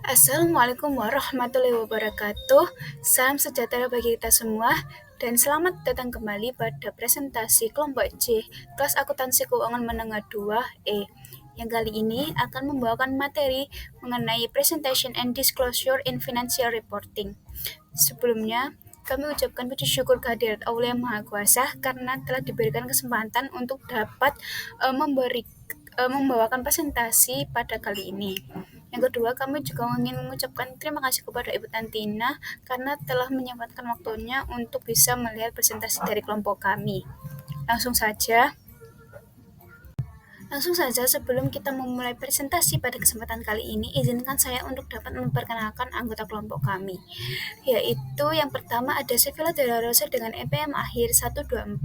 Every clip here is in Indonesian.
Assalamualaikum warahmatullahi wabarakatuh. Salam sejahtera bagi kita semua dan selamat datang kembali pada presentasi kelompok C kelas akuntansi keuangan menengah 2E yang kali ini akan membawakan materi mengenai presentation and disclosure in financial reporting. Sebelumnya, kami ucapkan puji syukur kehadirat Allah yang Maha Kuasa karena telah diberikan kesempatan untuk dapat membawakan presentasi pada kali ini. Yang kedua, kami juga ingin mengucapkan terima kasih kepada Ibu Tantina karena telah menyempatkan waktunya untuk bisa melihat presentasi dari kelompok kami. Langsung saja, sebelum kita memulai presentasi pada kesempatan kali ini, izinkan saya untuk dapat memperkenalkan anggota kelompok kami, yaitu yang pertama ada Sevilla Della Rosa dengan MPM akhir 124,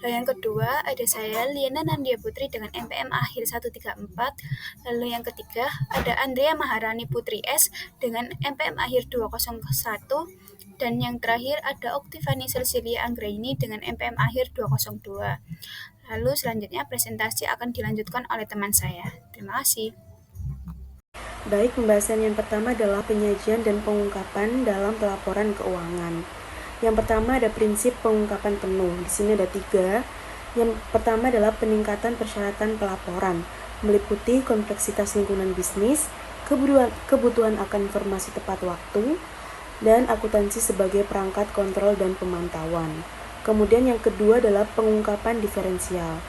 lalu yang kedua ada saya Liana Nandia Putri dengan MPM akhir 134, lalu yang ketiga ada Andrea Maharani Putri S dengan MPM akhir 201, dan yang terakhir ada Oktivani Cecilia Anggraini dengan MPM akhir 202. Lalu selanjutnya presentasi akan dilanjutkan oleh teman saya. Terima kasih. Baik, pembahasan yang pertama adalah penyajian dan pengungkapan dalam pelaporan keuangan. Yang pertama ada prinsip pengungkapan penuh. Di sini ada 3. Yang pertama adalah peningkatan persyaratan pelaporan, meliputi kompleksitas lingkungan bisnis, kebutuhan akan informasi tepat waktu, dan akuntansi sebagai perangkat kontrol dan pemantauan. Kemudian yang kedua adalah pengungkapan diferensial.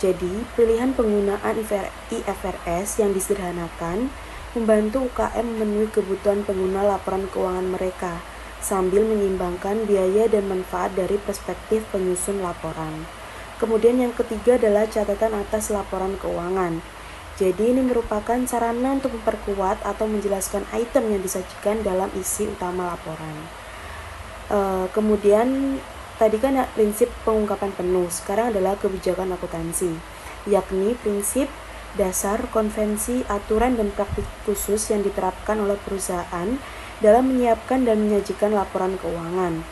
Jadi, pilihan penggunaan IFRS yang disederhanakan membantu UKM memenuhi kebutuhan pengguna laporan keuangan mereka, sambil menyeimbangkan biaya dan manfaat dari perspektif penyusun laporan. Kemudian yang ketiga adalah catatan atas laporan keuangan. Jadi ini merupakan sarana untuk memperkuat atau menjelaskan item yang disajikan dalam isi utama laporan. Kemudian tadi kan prinsip pengungkapan penuh, sekarang adalah kebijakan akuntansi, yakni prinsip, dasar, konvensi, aturan, dan praktik khusus yang diterapkan oleh perusahaan dalam menyiapkan dan menyajikan laporan keuangan.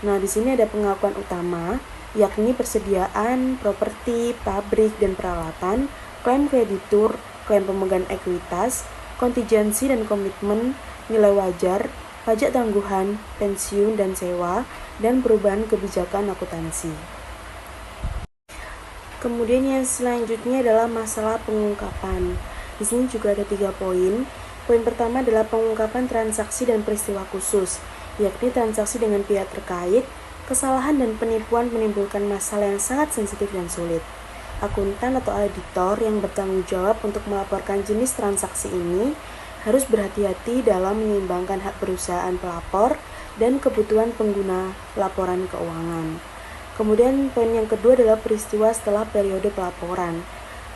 Nah, di sini ada pengakuan utama, yakni persediaan, properti, pabrik, dan peralatan, klaim kreditur, klaim pemegang ekuitas, kontingensi dan komitmen, nilai wajar, pajak tangguhan, pensiun dan sewa, dan perubahan kebijakan akuntansi. Kemudian yang selanjutnya adalah masalah pengungkapan. Di sini juga ada 3 poin. Poin pertama adalah pengungkapan transaksi dan peristiwa khusus, yakni transaksi dengan pihak terkait, kesalahan dan penipuan menimbulkan masalah yang sangat sensitif dan sulit. Akuntan atau auditor yang bertanggung jawab untuk melaporkan jenis transaksi ini harus berhati-hati dalam menyeimbangkan hak perusahaan pelapor dan kebutuhan pengguna laporan keuangan. Kemudian poin yang kedua adalah peristiwa setelah periode pelaporan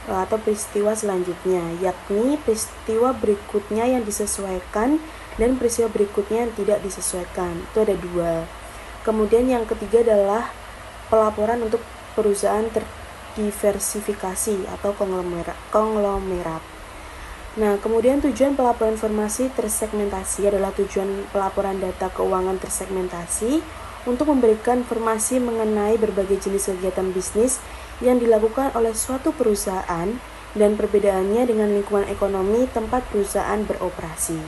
atau peristiwa selanjutnya, yakni peristiwa berikutnya yang disesuaikan dan peristiwa berikutnya yang tidak disesuaikan. Itu ada 2. Kemudian yang ketiga adalah pelaporan untuk perusahaan terdiversifikasi atau konglomerat. Nah, kemudian tujuan pelaporan informasi tersegmentasi adalah tujuan pelaporan data keuangan tersegmentasi untuk memberikan informasi mengenai berbagai jenis kegiatan bisnis yang dilakukan oleh suatu perusahaan dan perbedaannya dengan lingkungan ekonomi tempat perusahaan beroperasi.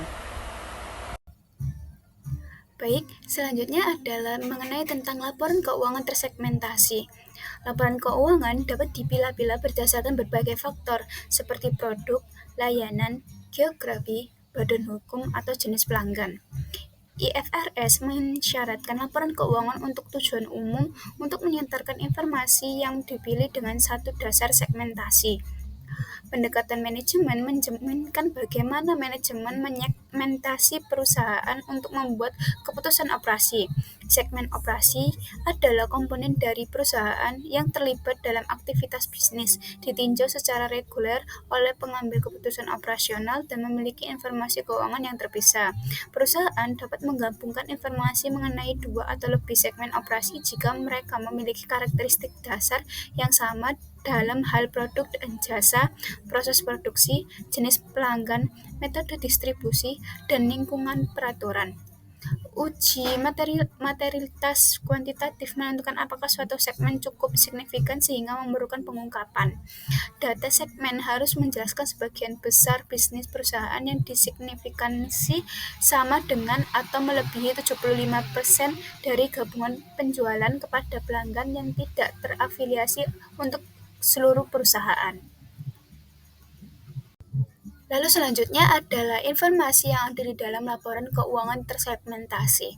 Baik, selanjutnya adalah mengenai tentang laporan keuangan tersegmentasi. Laporan keuangan dapat dipilah-pilah berdasarkan berbagai faktor seperti produk, layanan, geografi, badan hukum, atau jenis pelanggan. IFRS mensyaratkan laporan keuangan untuk tujuan umum untuk menyentarkan informasi yang dipilih dengan satu dasar segmentasi. Pendekatan manajemen mencerminkan bagaimana manajemen menyegmentasi perusahaan untuk membuat keputusan operasi. Segmen operasi adalah komponen dari perusahaan yang terlibat dalam aktivitas bisnis, ditinjau secara reguler oleh pengambil keputusan operasional dan memiliki informasi keuangan yang terpisah. Perusahaan dapat menggabungkan informasi mengenai 2 atau lebih segmen operasi jika mereka memiliki karakteristik dasar yang sama dalam hal produk dan jasa, proses produksi, jenis pelanggan, metode distribusi, dan lingkungan peraturan. Uji materialitas kuantitatif menentukan apakah suatu segmen cukup signifikan sehingga memerlukan pengungkapan. Data segmen harus menjelaskan sebagian besar bisnis perusahaan yang disignifikansi sama dengan atau melebihi 75% dari gabungan penjualan kepada pelanggan yang tidak terafiliasi untuk seluruh perusahaan. Lalu selanjutnya adalah informasi yang ada di dalam laporan keuangan tersegmentasi.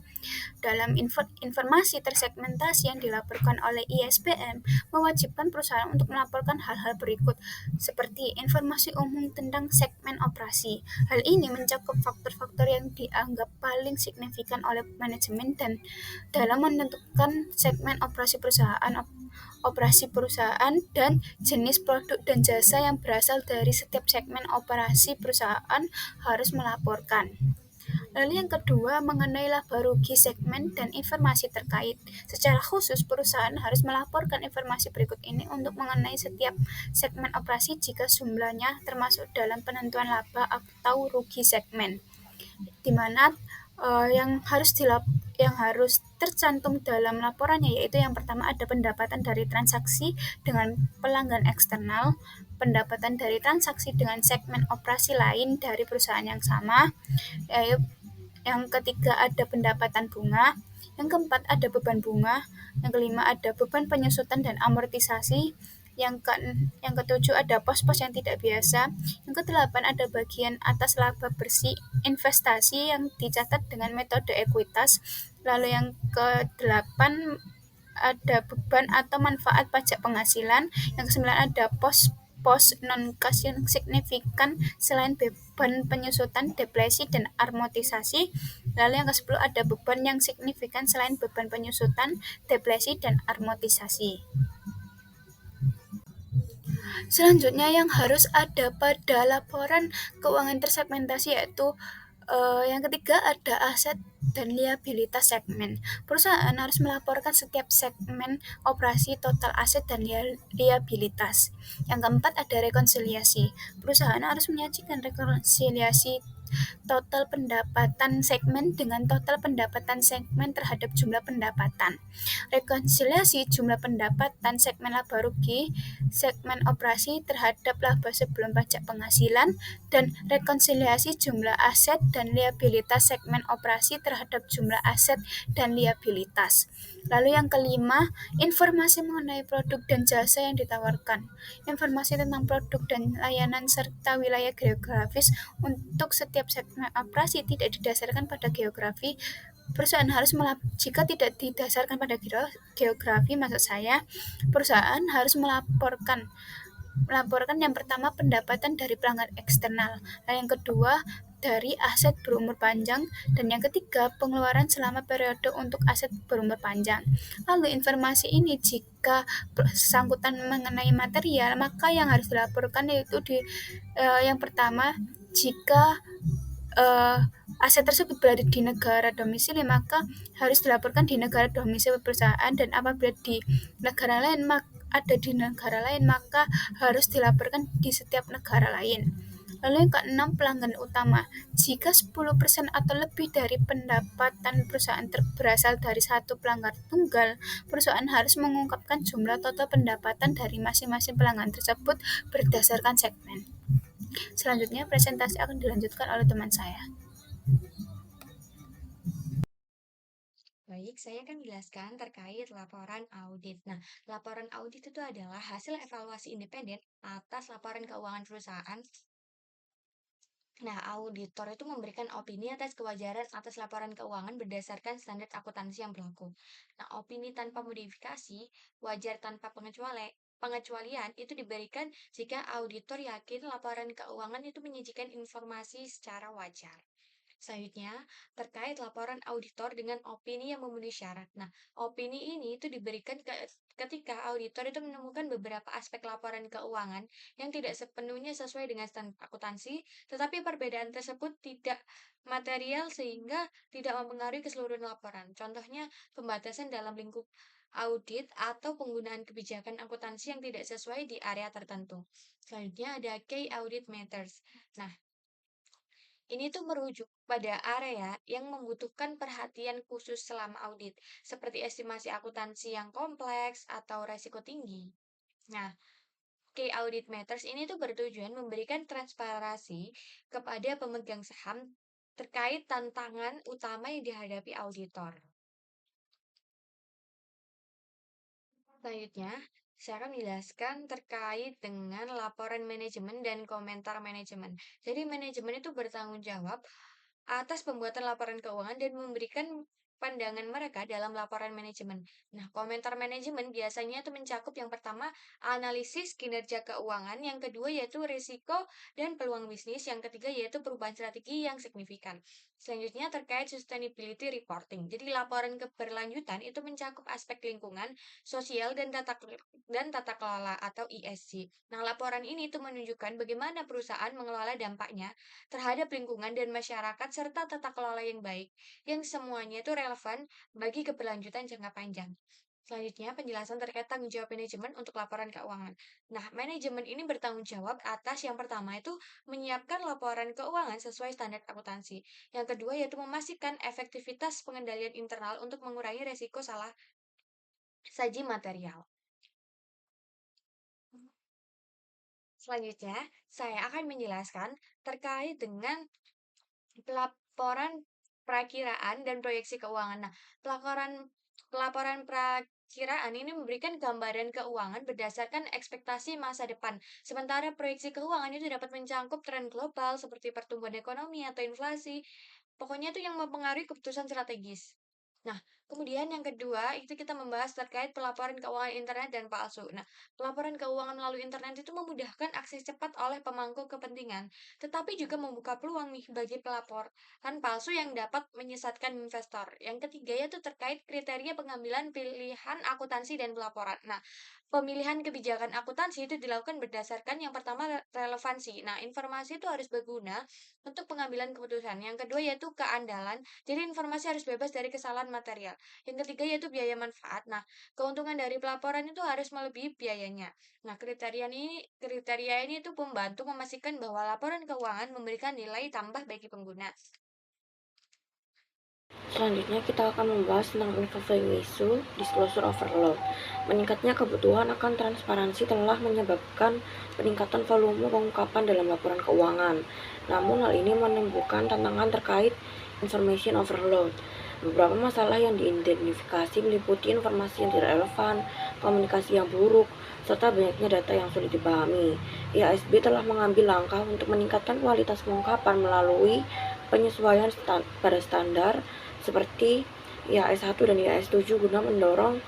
Dalam informasi tersegmentasi yang dilaporkan oleh ISBM mewajibkan perusahaan untuk melaporkan hal-hal berikut, seperti informasi umum tentang segmen operasi. Hal ini mencakup faktor-faktor yang dianggap paling signifikan oleh manajemen dan dalam menentukan segmen operasi perusahaan dan jenis produk dan jasa yang berasal dari setiap segmen operasi perusahaan harus melaporkan. Lalu yang kedua mengenai laba rugi segmen dan informasi terkait. Secara khusus, perusahaan harus melaporkan informasi berikut ini untuk mengenai setiap segmen operasi jika jumlahnya termasuk dalam penentuan laba atau rugi segmen, di mana yang harus tercantum dalam laporannya yaitu yang pertama ada pendapatan dari transaksi dengan pelanggan eksternal, pendapatan dari transaksi dengan segmen operasi lain dari perusahaan yang sama, yaitu yang ketiga ada pendapatan bunga, yang keempat ada beban bunga, yang kelima ada beban penyusutan dan amortisasi, yang ke yang ketujuh ada pos-pos yang tidak biasa, yang kedelapan ada bagian atas laba bersih investasi yang dicatat dengan metode ekuitas, lalu yang kedelapan ada beban atau manfaat pajak penghasilan, yang kesembilan ada pos non-cash yang signifikan selain beban penyusutan, depresi, dan amortisasi. Lalu yang ke-10 ada beban yang signifikan selain beban penyusutan, depresi, dan amortisasi. Selanjutnya yang harus ada pada laporan keuangan tersegmentasi yaitu yang ketiga ada aset dan liabilitas segmen. Perusahaan harus melaporkan setiap segmen operasi, total aset, dan liabilitas. Yang keempat ada rekonsiliasi. Perusahaan harus menyajikan rekonsiliasi total pendapatan segmen dengan total pendapatan segmen terhadap jumlah pendapatan. Rekonsiliasi jumlah pendapatan segmen laba rugi, segmen operasi terhadap laba sebelum pajak penghasilan, dan rekonsiliasi jumlah aset dan liabilitas segmen operasi terhadap jumlah aset dan liabilitas. Lalu yang kelima, informasi mengenai produk dan jasa yang ditawarkan. Informasi tentang produk dan layanan serta wilayah geografis untuk setiap segmen operasi tidak didasarkan pada geografi. Perusahaan harus jika tidak didasarkan pada geografi, maksud saya, perusahaan harus melaporkan yang pertama pendapatan dari pelanggan eksternal, dan yang kedua dari aset berumur panjang, dan yang ketiga pengeluaran selama periode untuk aset berumur panjang. Lalu informasi ini jika bersangkutan mengenai material, maka yang harus dilaporkan yaitu yang pertama jika uh, aset tersebut berada di negara domisili maka harus dilaporkan di negara domisili perusahaan, dan apabila ada di negara lain maka harus dilaporkan di setiap negara lain. Lalu yang keenam, pelanggan utama. Jika 10% atau lebih dari pendapatan perusahaan berasal dari satu pelanggan tunggal, perusahaan harus mengungkapkan jumlah total pendapatan dari masing-masing pelanggan tersebut berdasarkan segmen. Selanjutnya, presentasi akan dilanjutkan oleh teman saya. Baik, saya akan menjelaskan terkait laporan audit. Nah, laporan audit itu adalah hasil evaluasi independen atas laporan keuangan perusahaan. Nah, auditor itu memberikan opini atas kewajaran atas laporan keuangan berdasarkan standar akuntansi yang berlaku. Nah, opini tanpa modifikasi, wajar tanpa pengecualian itu diberikan jika auditor yakin laporan keuangan itu menyajikan informasi secara wajar. Selanjutnya, terkait laporan auditor dengan opini yang memenuhi syarat. Nah, opini ini itu diberikan ketika auditor itu menemukan beberapa aspek laporan keuangan yang tidak sepenuhnya sesuai dengan standar akuntansi, tetapi perbedaan tersebut tidak material sehingga tidak mempengaruhi keseluruhan laporan. Contohnya, pembatasan dalam lingkup audit atau penggunaan kebijakan akuntansi yang tidak sesuai di area tertentu. Selanjutnya ada key audit matters. Nah, Ini tuh merujuk pada area yang membutuhkan perhatian khusus selama audit, seperti estimasi akuntansi yang kompleks atau resiko tinggi. Nah, Key Audit Matters ini tuh bertujuan memberikan transparansi kepada pemegang saham terkait tantangan utama yang dihadapi auditor. Selanjutnya, saya akan menjelaskan terkait dengan laporan manajemen dan komentar manajemen. Jadi, manajemen itu bertanggung jawab atas pembuatan laporan keuangan dan memberikan pandangan mereka dalam laporan manajemen. Nah, komentar manajemen biasanya itu mencakup yang pertama, analisis kinerja keuangan, yang kedua yaitu risiko dan peluang bisnis, yang ketiga yaitu perubahan strategi yang signifikan. Selanjutnya terkait sustainability reporting. Jadi laporan keberlanjutan itu mencakup aspek lingkungan, sosial dan tata kelola atau ESG. Nah, laporan ini itu menunjukkan bagaimana perusahaan mengelola dampaknya terhadap lingkungan dan masyarakat serta tata kelola yang baik, yang semuanya itu relevan bagi keberlanjutan jangka panjang. Selanjutnya, penjelasan terkait tanggung jawab manajemen untuk laporan keuangan. Nah, manajemen ini bertanggung jawab atas yang pertama itu menyiapkan laporan keuangan sesuai standar akuntansi. Yang kedua yaitu memastikan efektivitas pengendalian internal untuk mengurangi resiko salah saji material. Selanjutnya, saya akan menjelaskan terkait dengan pelaporan perakiraan dan proyeksi keuangan. Nah, pelaporan perakiraan ini memberikan gambaran keuangan berdasarkan ekspektasi masa depan. Sementara proyeksi keuangan itu dapat mencakup tren global seperti pertumbuhan ekonomi atau inflasi. Pokoknya itu yang mempengaruhi keputusan strategis. Nah, kemudian yang kedua, itu kita membahas terkait pelaporan keuangan internet dan palsu. Nah, pelaporan keuangan melalui internet itu memudahkan akses cepat oleh pemangku kepentingan, tetapi juga membuka peluang nih bagi pelaporan palsu yang dapat menyesatkan investor. Yang ketiga yaitu terkait kriteria pengambilan pilihan akuntansi dan pelaporan. Nah, pemilihan kebijakan akuntansi itu dilakukan berdasarkan yang pertama relevansi. Nah, informasi itu harus berguna untuk pengambilan keputusan. Yang kedua yaitu keandalan. Jadi informasi harus bebas dari kesalahan material. Yang ketiga yaitu biaya manfaat. Nah, keuntungan dari pelaporan itu harus melebihi biayanya. Nah, kriteria ini itu membantu memastikan bahwa laporan keuangan memberikan nilai tambah bagi pengguna. Selanjutnya kita akan membahas tentang evolving isu disclosure overload. Meningkatnya kebutuhan akan transparansi telah menyebabkan peningkatan volume pengungkapan dalam laporan keuangan. Namun hal ini menimbulkan tantangan terkait information overload. Beberapa masalah yang diidentifikasi meliputi informasi yang tidak relevan, komunikasi yang buruk, serta banyaknya data yang sulit dipahami. IASB telah mengambil langkah untuk meningkatkan kualitas pengungkapan melalui penyesuaian pada standar seperti IAS 1 dan IAS 7 guna mendorong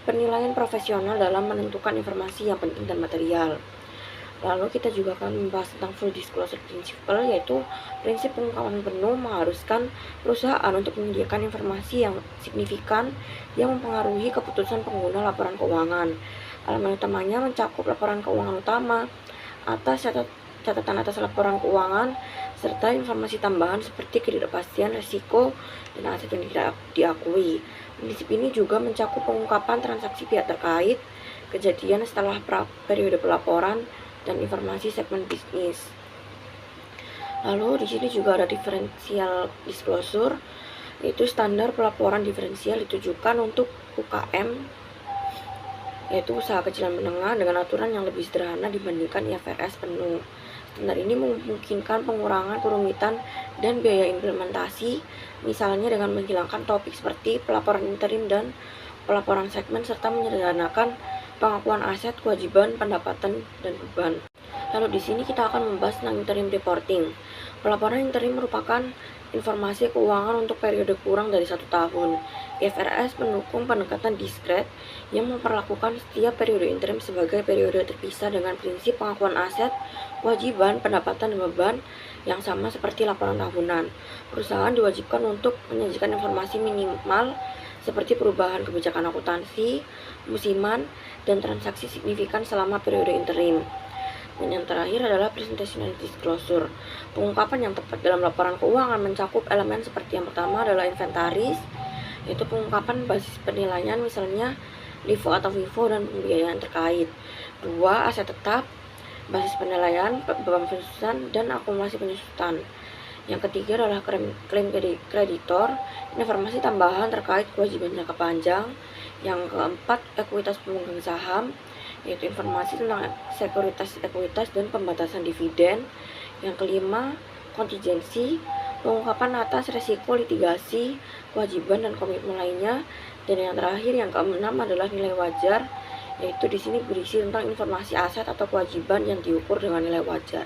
penilaian profesional dalam menentukan informasi yang penting dan material. Lalu kita juga akan membahas tentang full disclosure principle, yaitu prinsip pengungkapan penuh mengharuskan perusahaan untuk menyediakan informasi yang signifikan yang mempengaruhi keputusan pengguna laporan keuangan. Elemen utamanya mencakup laporan keuangan utama, catatan atas laporan keuangan, serta informasi tambahan seperti ketidakpastian risiko dan aset yang tidak diakui. Prinsip ini juga mencakup pengungkapan transaksi pihak terkait, kejadian setelah periode pelaporan, dan informasi segmen bisnis. Lalu di sini juga ada differential disclosure, yaitu standar pelaporan diferensial ditujukan untuk UKM, yaitu usaha kecil dan menengah dengan aturan yang lebih sederhana dibandingkan IFRS penuh. Standar ini memungkinkan pengurangan kerumitan dan biaya implementasi, misalnya dengan menghilangkan topik seperti pelaporan interim dan pelaporan segmen, serta menyederhanakan pengakuan aset, kewajiban, pendapatan, dan beban. Lalu di sini kita akan membahas tentang interim reporting. Pelaporan interim merupakan informasi keuangan untuk periode kurang dari 1 tahun. IFRS mendukung pendekatan diskret yang memperlakukan setiap periode interim sebagai periode terpisah dengan prinsip pengakuan aset, kewajiban, pendapatan, dan beban yang sama seperti laporan tahunan. Perusahaan diwajibkan untuk menyajikan informasi minimal seperti perubahan kebijakan akuntansi, musiman, dan transaksi signifikan selama periode interim. Dan yang terakhir adalah presentation and disclosure. Pengungkapan yang tepat dalam laporan keuangan mencakup elemen seperti yang pertama adalah inventaris, yaitu pengungkapan basis penilaian misalnya LIFO atau FIFO dan pembiayaan terkait. 2. Aset tetap, basis penilaian, beban penyusutan, dan akumulasi penyusutan. Yang ketiga adalah klaim kreditor, informasi tambahan terkait kewajiban jangka panjang. Yang keempat, ekuitas pemegang saham, yaitu informasi tentang sekuritas ekuitas dan pembatasan dividen. Yang kelima, kontingensi, pengungkapan atas resiko litigasi, kewajiban dan komitmen lainnya. Dan yang terakhir, yang keenam adalah nilai wajar, yaitu di sini berisi tentang informasi aset atau kewajiban yang diukur dengan nilai wajar.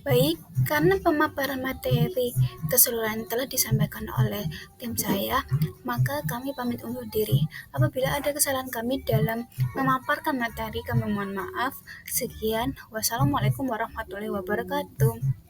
Baik, karena pemaparan materi keseluruhan telah disampaikan oleh tim saya, maka kami pamit undur diri. Apabila ada kesalahan kami dalam memaparkan materi, kami mohon maaf. Sekian, wassalamualaikum warahmatullahi wabarakatuh.